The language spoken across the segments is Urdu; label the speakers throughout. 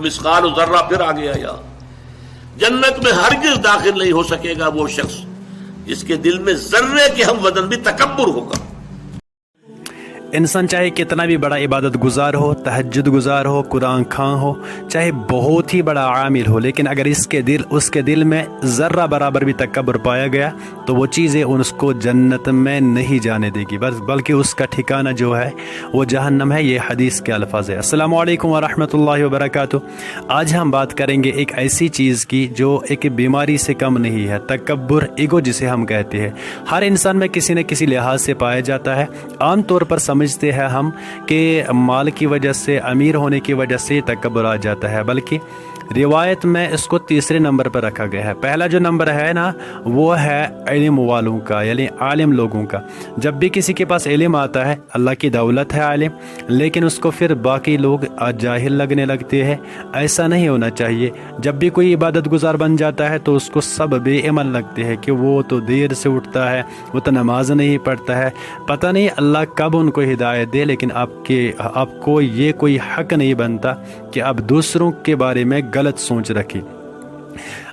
Speaker 1: مثقال ذرہ پھر آ گیا یا جنت میں ہرگز داخل نہیں ہو سکے گا وہ شخص جس کے دل میں ذرے کے ہم وزن بھی تکبر ہوگا۔
Speaker 2: انسان چاہے کتنا بھی بڑا عبادت گزار ہو، تہجد گزار ہو، قرآن خواں ہو، چاہے بہت ہی بڑا عامل ہو، لیکن اگر اس کے دل میں ذرہ برابر بھی تکبر پایا گیا تو وہ چیزیں اس کو جنت میں نہیں جانے دے گی، بلکہ اس کا ٹھکانہ جو ہے وہ جہنم ہے۔ یہ حدیث کے الفاظ ہے۔ السلام علیکم ورحمۃ اللہ وبرکاتہ۔ آج ہم بات کریں گے ایک ایسی چیز کی جو ایک بیماری سے کم نہیں ہے، تکبر، ایگو جسے ہم کہتے ہیں۔ ہر انسان میں کسی نہ کسی لحاظ سے پایا جاتا ہے۔ عام طور پر سمجھتے ہیں ہم کہ مال کی وجہ سے، امیر ہونے کی وجہ سے تکبر آ جاتا ہے، بلکہ روایت میں اس کو تیسرے نمبر پر رکھا گیا ہے۔ پہلا جو نمبر ہے نا وہ ہے علم والوں کا، یعنی عالم لوگوں کا۔ جب بھی کسی کے پاس علم آتا ہے، اللہ کی دولت ہے عالم، لیکن اس کو پھر باقی لوگ جاہل لگنے لگتے ہیں۔ ایسا نہیں ہونا چاہیے۔ جب بھی کوئی عبادت گزار بن جاتا ہے تو اس کو سب بے عمل لگتے ہیں کہ وہ تو دیر سے اٹھتا ہے، وہ تو نماز نہیں پڑھتا ہے، پتہ نہیں اللہ کب ان کو ہدایت دے، لیکن آپ کو یہ کوئی حق نہیں بنتا کہ آپ دوسروں کے بارے میں غلط سوچ رکھیں۔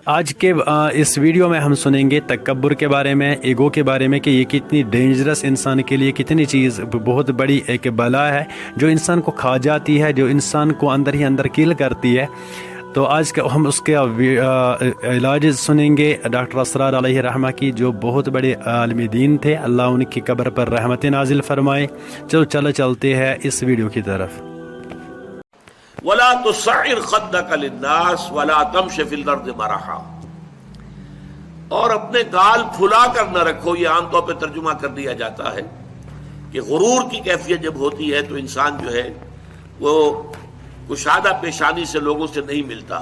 Speaker 2: آج کے اس ویڈیو میں ہم سنیں گے تکبر کے بارے میں، ایگو کے بارے میں، کہ یہ کتنی ڈینجرس انسان کے لیے، کتنی چیز بہت بڑی ایک بلا ہے جو انسان کو کھا جاتی ہے، جو انسان کو اندر ہی اندر کیل کرتی ہے۔ تو آج ہم اس کے علاج سنیں گے ڈاکٹر اسرار علیہ رحمہ کی، جو بہت بڑے عالم دین تھے، اللہ ان کی قبر پر رحمت نازل فرمائے۔ چلو چلتے ہیں اس ویڈیو کی طرف۔
Speaker 1: ولا تصعر خدك للناس ولا تمش في الارض مرحا، اور اپنے گال پھلا کر نہ رکھو۔ یہ عام طور پہ ترجمہ کر دیا جاتا ہے کہ غرور کی کیفیت جب ہوتی ہے تو انسان جو ہے وہ کشادہ پیشانی سے لوگوں سے نہیں ملتا،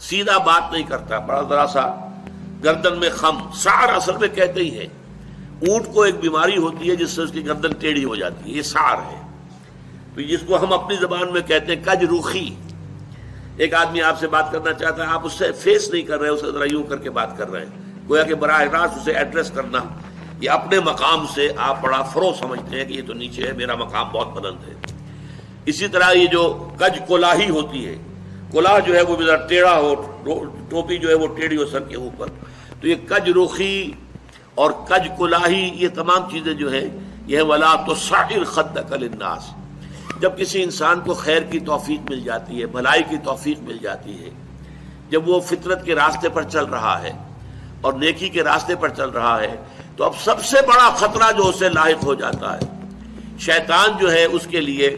Speaker 1: سیدھا بات نہیں کرتا، بڑا ذرا سا گردن میں خم۔ سعر اصل میں کہتے ہی ہے، اونٹ کو ایک بیماری ہوتی ہے جس سے اس کی گردن ٹیڑھی ہو جاتی ہے، یہ سعر ہے۔ تو جس کو ہم اپنی زبان میں کہتے ہیں کج روخی۔ ایک آدمی آپ سے بات کرنا چاہتا ہے، آپ اس سے فیس نہیں کر رہے، اسے ذرا یوں کر کے بات کر رہے ہیں، گویا کہ براہ راست اسے ایڈریس کرنا، یہ اپنے مقام سے آپ بڑا فروغ سمجھتے ہیں کہ یہ تو نیچے ہے، میرا مقام بہت بلند ہے۔ اسی طرح یہ جو کج کولاہی ہوتی ہے، کولاہ جو ہے وہ ذرا ٹیڑھا ہو، ٹوپی جو ہے وہ ٹیڑھی ہو سر کے اوپر، تو یہ کج روخی اور کج کولاہی، یہ تمام چیزیں جو ہے یہ ولا تصعر خدک للناس۔ جب کسی انسان کو خیر کی توفیق مل جاتی ہے، بھلائی کی توفیق مل جاتی ہے، جب وہ فطرت کے راستے پر چل رہا ہے اور نیکی کے راستے پر چل رہا ہے، تو اب سب سے بڑا خطرہ جو اسے لاحق ہو جاتا ہے، شیطان جو ہے اس کے لیے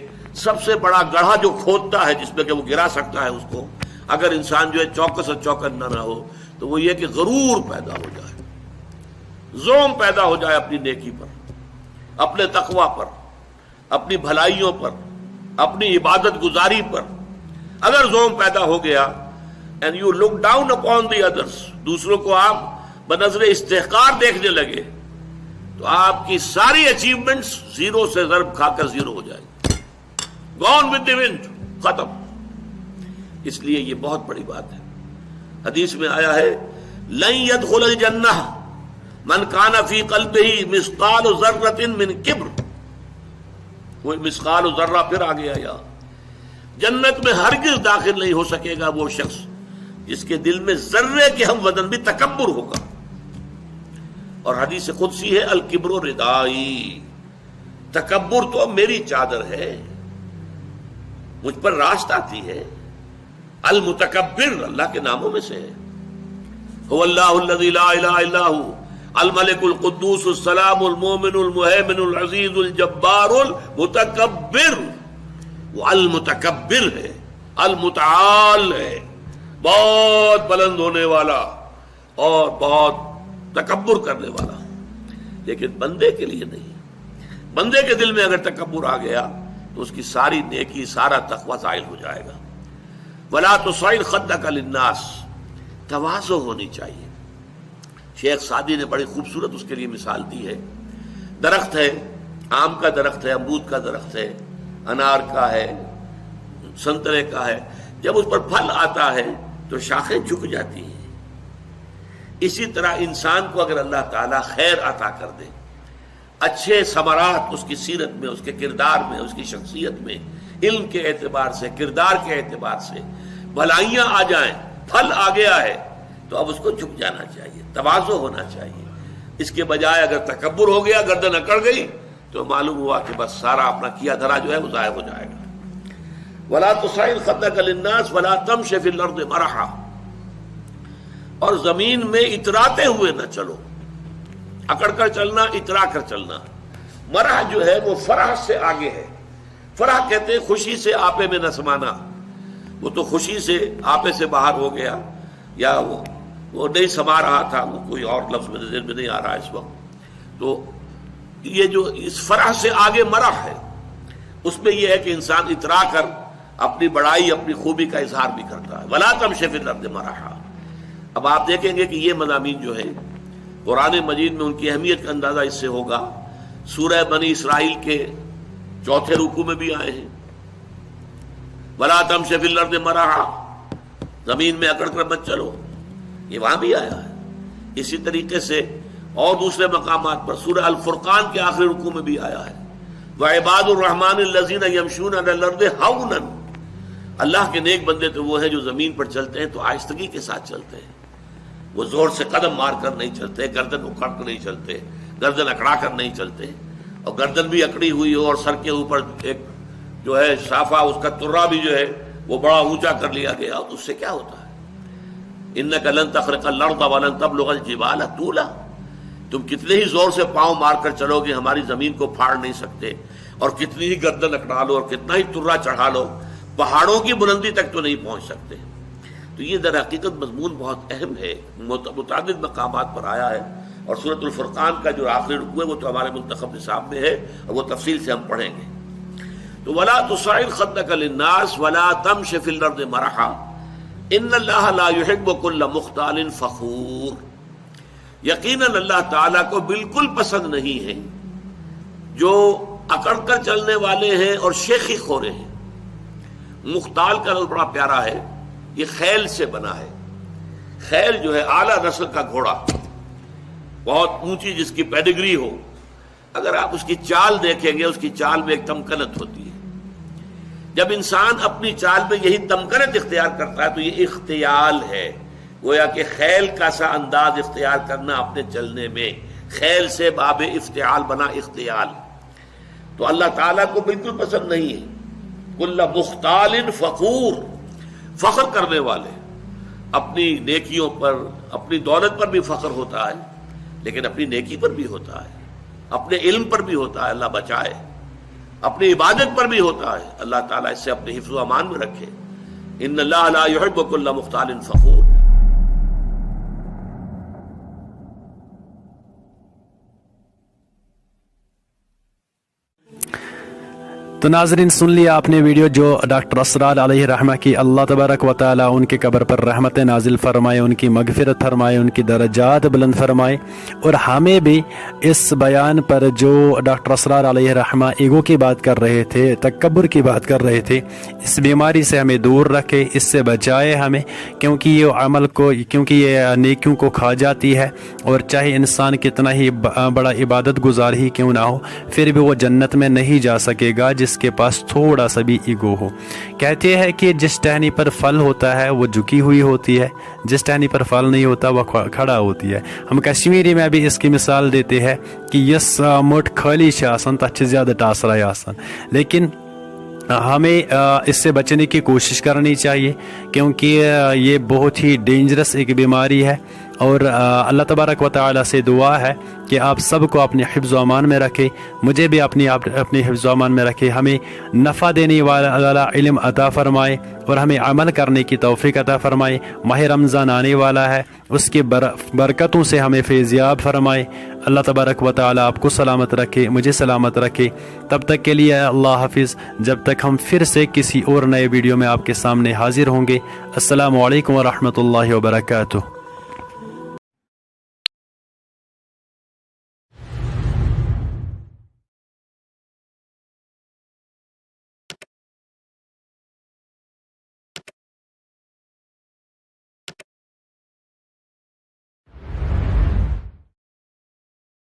Speaker 1: سب سے بڑا گڑھا جو کھودتا ہے جس میں کہ وہ گرا سکتا ہے اس کو، اگر انسان جو ہے چوکس اور چوکن نہ ہو، تو وہ یہ کہ غرور پیدا ہو جائے، زوم پیدا ہو جائے اپنی نیکی پر، اپنے تقوی پر، اپنی بھلائیوں پر، اپنی عبادت گزاری پر اگر زوم پیدا ہو گیا، and you look down upon the others، دوسروں کو آپ بنظر استحقار دیکھنے لگے، تو آپ کی ساری اچیومنٹس زیرو سے ضرب کھا کر زیرو ہو جائے گی، gone with the wind، ختم۔ اس لیے یہ بہت بڑی بات ہے۔ حدیث میں آیا ہے لن يدخل الجنہ من کان فی قلبہ مثقال ذرۃ من کبر، وہ مثقال ذرہ پھر آ گیا یا جنت میں ہرگز داخل نہیں ہو سکے گا وہ شخص جس کے دل میں ذرے کے ہم وزن بھی تکبر ہوگا۔ اور حدیث قدسی ہے الکبر ردائی، تکبر تو میری چادر ہے، مجھ پر راست آتی ہے۔ المتکبر اللہ کے ناموں میں سے ہے، هو اللہ الذی لا الہ الا هو الملک القدوس السلام المومن المہیمن العزیز الجبار المتکبر۔ وہ المتکبر ہے، المتعال ہے، بہت بلند ہونے والا اور بہت تکبر کرنے والا، لیکن بندے کے لیے نہیں۔ بندے کے دل میں اگر تکبر آ گیا تو اس کی ساری نیکی، سارا تقوی زائل ہو جائے گا۔ ولا تصعر خدک للناس، تواضع ہونی چاہیے۔ شیخ سعدی نے بڑی خوبصورت اس کے لیے مثال دی ہے۔ درخت ہے، آم کا درخت ہے، امرود کا درخت ہے، انار کا ہے، سنترے کا ہے، جب اس پر پھل آتا ہے تو شاخیں جھک جاتی ہیں۔ اسی طرح انسان کو اگر اللہ تعالیٰ خیر عطا کر دے، اچھے ثمرات اس کی سیرت میں، اس کے کردار میں، اس کی شخصیت میں، علم کے اعتبار سے، کردار کے اعتبار سے بھلائیاں آ جائیں، پھل آ گیا ہے تو اب اس کو جھک جانا چاہیے، تواضع ہونا چاہیے۔ اس کے بجائے اگر تکبر ہو گیا، گردن اکڑ گئی، تو معلوم ہوا کہ بس سارا اپنا کیا دھرا جو ہے وہ ضائع ہو جائے گا۔ وَلَا تُصَعِّرْ خَدَّكَ لِلنَّاسِ وَلَا تَمْشِ فِي الْأَرْضِ مَرَحًا، اور زمین میں اتراتے ہوئے نہ چلو، اکڑ کر چلنا، اترا کر چلنا۔ مرح جو ہے وہ فرح سے آگے ہے۔ فرح کہتے ہیں خوشی سے آپے میں نہ سمانا، وہ تو خوشی سے آپے سے باہر ہو گیا، یا وہ نہیں سما رہا تھا، وہ کوئی اور لفظ میرے ذہن میں نہیں آ رہا اس وقت۔ تو یہ جو اس فرح سے آگے مرح ہے، اس میں یہ ہے کہ انسان اترا کر اپنی بڑائی، اپنی خوبی کا اظہار بھی کرتا ہے۔ وَلَا تَمْشِ فِي الْأَرْضِ مَرَحًا۔ اب آپ دیکھیں گے کہ یہ مضامین جو ہیں قرآن مجید میں ان کی اہمیت کا اندازہ اس سے ہوگا، سورہ بنی اسرائیل کے 4 رکوع میں بھی آئے ہیں، وَلَا تَمْشِ فِي الْأَرْضِ مَرَحًا، زمین میں اکڑ کر مت چلو، یہ وہاں بھی آیا ہے۔ اسی طریقے سے اور دوسرے مقامات پر سورہ الفرقان کے آخری رکوع میں بھی آیا ہے، وَعِبَادُ الرَّحْمَٰنِ الَّذِينَ يَمْشُونَ عَلَى الْأَرْضِ هَوْنًا، اللہ کے نیک بندے تو وہ ہیں جو زمین پر چلتے ہیں تو آہستگی کے ساتھ چلتے ہیں، وہ زور سے قدم مار کر نہیں چلتے، گردن اکھاڑ کر نہیں چلتے، گردن اکڑا کر نہیں چلتے، اور گردن بھی اکڑی ہوئی ہو اور سر کے اوپر ایک جو ہے صافہ، اس کا ترا بھی جو ہے وہ بڑا اونچا کر لیا گیا، تو اس سے کیا ہوتا ہے؟ اِنَّكَ لَن تَخْرِقَ الْأَرْضَ وَلَن تَبْلُغَ الْجِبَالَ طُولًا، تم کتنے ہی زور سے پاؤں مار کر چلو گے ہماری زمین کو پھاڑ نہیں سکتے، اور کتنی ہی گردن اکڑا لو اور کتنا ہی ترا چڑھا لو، پہاڑوں کی بلندی تک تو نہیں پہنچ سکتے۔ تو یہ در حقیقت مضمون بہت اہم ہے، متعدد مقامات پر آیا ہے، اور سورۃ الفرقان کا جو آخری رکوع ہے وہ تو ہمارے منتخب نصاب میں ہے، اور وہ تفصیل سے ہم پڑھیں گے۔ تو وَلَا تُصَعِّرْ خَدَّكَ لِلنَّاسِ وَلَا تَمْشِ فِي الْأَرْضِ مَرَحًا إِنَّ اللَّهَ لَا يُحِبُّ كُلَّ مُخْتَالٍ فَخُورٍ، یقیناً اللہ تعالیٰ کو بالکل پسند نہیں ہے جو اکڑ کر چلنے والے ہیں اور شیخی خورے ہیں۔ مختال کا لفظ بڑا پیارا ہے، یہ خیل سے بنا ہے۔ خیل جو ہے اعلیٰ نسل کا گھوڑا، بہت اونچی جس کی پیڈگری ہو، اگر آپ اس کی چال دیکھیں گے، اس کی چال میں ایک تمکنت ہوتی ہے۔ جب انسان اپنی چال میں یہی تمکنت اختیار کرتا ہے تو یہ اختیال ہے، گویا کہ خیل کا سا انداز اختیار کرنا اپنے چلنے میں، خیل سے باب افتعال بنا اختیال، تو اللہ تعالیٰ کو بالکل پسند نہیں ہے۔ کل مختال فخور، فخر کرنے والے، اپنی نیکیوں پر، اپنی دولت پر بھی فخر ہوتا ہے، لیکن اپنی نیکی پر بھی ہوتا ہے، اپنے علم پر بھی ہوتا ہے، اللہ بچائے، اپنی عبادت پر بھی ہوتا ہے، اللہ تعالیٰ اس سے اپنے حفظ و امان میں رکھے۔ ان اللہ لا يحب كل مختال فخور۔
Speaker 2: تو ناظرین سن لیا آپ نے ویڈیو جو ڈاکٹر اسرار علیہ رحمہ کی اللہ تبارک و تعالی ان کے قبر پر رحمت نازل فرمائے، ان کی مغفرت فرمائے، ان کی درجات بلند فرمائے، اور ہمیں بھی اس بیان پر جو ڈاکٹر اسرار علیہ رحمہ ایگو کی بات کر رہے تھے، تکبر کی بات کر رہے تھے، اس بیماری سے ہمیں دور رکھے، اس سے بچائے ہمیں، کیونکہ یہ نیکیوں کو کھا جاتی ہے، اور چاہے انسان کتنا ہی بڑا عبادت گزار ہی کیوں نہ ہو، پھر بھی وہ جنت میں نہیں جا سکے گا جس کے پاس تھوڑا سا بھی ایگو ہو۔ کہتے ہیں کہ جس ٹہنی پر پھل ہوتا ہے وہ جھکی ہوئی ہوتی ہے، جس ٹہنی پر پھل نہیں ہوتا وہ کھڑا ہوتی ہے۔ ہم کشمیری میں بھی اس کی مثال دیتے ہیں کہ یس موٹ خالی سے آسان تچ زیادہ ٹاسرائی آسان، لیکن ہمیں اس سے بچنے کی کوشش کرنی چاہیے، کیونکہ یہ بہت ہی ڈینجرس ایک بیماری ہے، اور اللہ تبارک و تعالی سے دعا ہے کہ آپ سب کو اپنے حفظ و امان میں رکھے، مجھے بھی اپنے حفظ و امان میں رکھے، ہمیں نفع دینے والا علم عطا فرمائے، اور ہمیں عمل کرنے کی توفیق عطا فرمائے۔ ماہ رمضان آنے والا ہے، اس کی برکتوں سے ہمیں فیضیاب فرمائے۔ اللہ تبارک و تعالی آپ کو سلامت رکھے، مجھے سلامت رکھے۔ تب تک کے لیے اللہ حافظ، جب تک ہم پھر سے کسی اور نئے ویڈیو میں آپ کے سامنے حاضر ہوں گے۔ السلام علیکم ورحمۃ اللہ وبرکاتہ۔